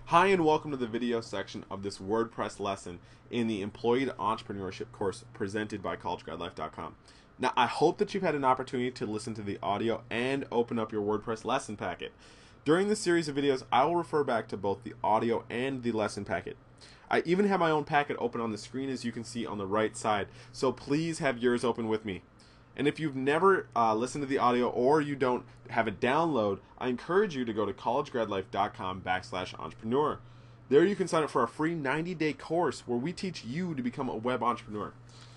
Hi and welcome to the video section of this WordPress lesson in the Employee to Entrepreneurship course presented by collegeguidelife.com. Now, I hope that you've had an opportunity to listen to the audio and open up your WordPress lesson packet. During this series of videos, I will refer back to both the audio and the lesson packet. I even have my own packet open on the screen, as you can see on the right side, so please have yours open with me. And if you've never listened to the audio or you don't have a download, I encourage you to go to collegeguidelife.com/entrepreneur. There you can sign up for a free 90-day course where we teach you to become a web entrepreneur.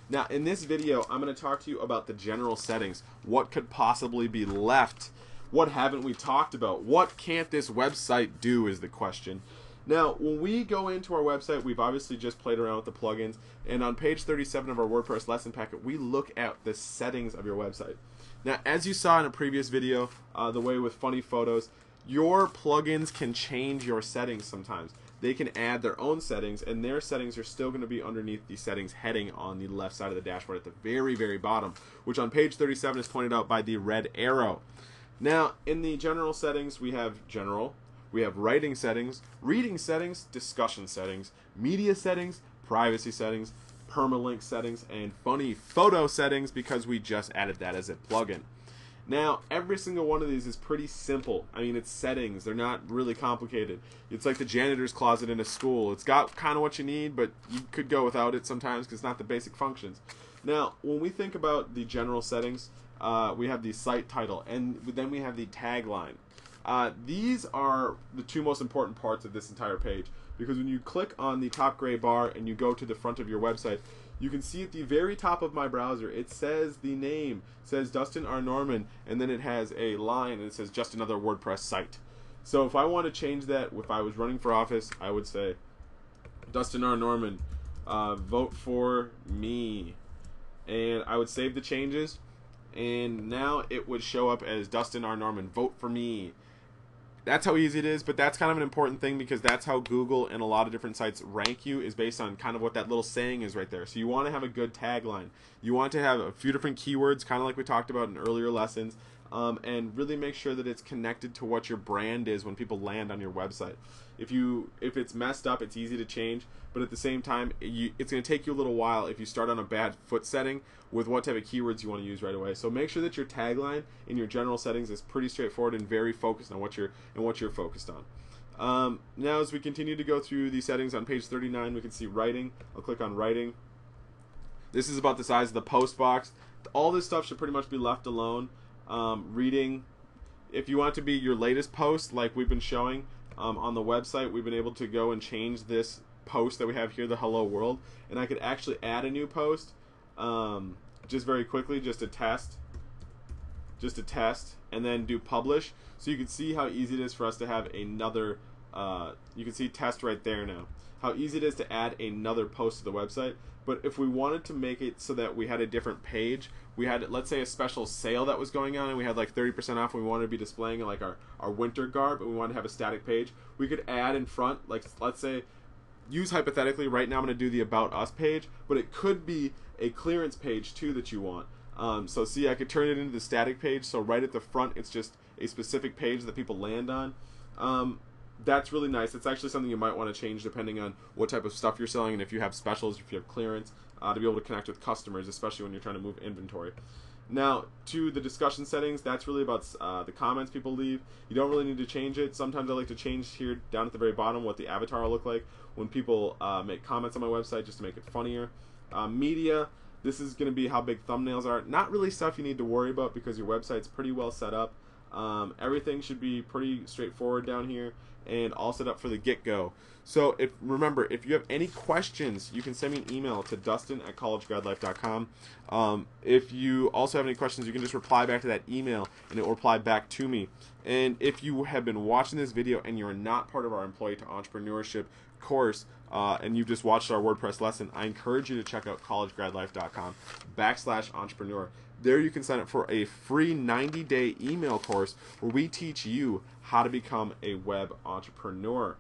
Now, in this video, I'm going to talk to you about the general settings. What could possibly be left? What haven't we talked about? What can't this website do is the question. Now, when we go into our website, we've obviously just played around with the plugins, and on page 37 of our WordPress lesson packet, we look at the settings of your website. Now, as you saw in a previous video, the way with funny photos, your plugins can change your settings sometimes. They can add their own settings, and their settings are still going to be underneath the settings heading on the left side of the dashboard at the very, very bottom, which on page 37 is pointed out by the red arrow. Now, in the general settings, we have general. We have writing settings, reading settings, discussion settings, media settings, privacy settings, permalink settings, and funny photo settings because we just added that as a plugin. Now, every single one of these is pretty simple. I mean, it's settings. They're not really complicated. It's like the janitor's closet in a school. It's got kind of what you need, but you could go without it sometimes because it's not the basic functions. Now, when we think about the general settings, we have the site title, and then we have the tagline. These are the two most important parts of this entire page, because when you click on the top gray bar and you go to the front of your website, you can see at the very top of my browser it says the name, it says Dustin R. Norman, and then it has a line and it says just another WordPress site. So if I want to change that, if I was running for office, I would say Dustin R. Norman, vote for me, and I would save the changes, and now it would show up as Dustin R. Norman, vote for me. That's how easy it is, but that's kind of an important thing because that's how Google and a lot of different sites rank you, is based on kind of what that little saying is right there. So you want to have a good tagline. You want to have a few different keywords, kind of like we talked about in earlier lessons, and really make sure that it's connected to what your brand is when people land on your website. If it's messed up, it's easy to change, but at the same time, it's going to take you a little while if you start on a bad foot setting with what type of keywords you want to use right away. So make sure that your tagline in your general settings is pretty straightforward and very focused on what you're focused on. Now, as we continue to go through the settings on page 39, we can see writing. I'll click on writing. This is about the size of the post box. All this stuff should pretty much be left alone. Reading, if you want it to be your latest post, like we've been showing on the website, we've been able to go and change this post that we have here, the hello world, and I could actually add a new post just very quickly, just to test, and then do publish. So you can see how easy it is for us to have another, you can see test right there now, how easy it is to add another post to the website. But if we wanted to make it so that we had a different page, we had, let's say, a special sale that was going on and we had like 30% off, and we wanted to be displaying like our winter garb, and we wanted to have a static page, we could add in front, like, let's say, use hypothetically, right now I'm going to do the About Us page, but it could be a clearance page too that you want. So see, I could turn it into the static page, so right at the front it's just a specific page that people land on. That's really nice. It's actually something you might want to change depending on what type of stuff you're selling, and if you have specials, if you have clearance, to be able to connect with customers, especially when you're trying to move inventory. Now, to the discussion settings, that's really about the comments people leave. You don't really need to change it. Sometimes I like to change here down at the very bottom what the avatar will look like when people make comments on my website, just to make it funnier. Media, this is going to be how big thumbnails are. Not really stuff you need to worry about because your website's pretty well set up. Everything should be pretty straightforward down here and all set up for the get-go. So remember, if you have any questions, you can send me an email to dustin@collegeguidelife.com. If you also have any questions, you can just reply back to that email and it will reply back to me. And if you have been watching this video and you're not part of our Employee to Entrepreneurship course, and you've just watched our WordPress lesson, I encourage you to check out collegeguidelife.com/entrepreneur. There you can sign up for a free 90-day email course where we teach you how to become a web entrepreneur.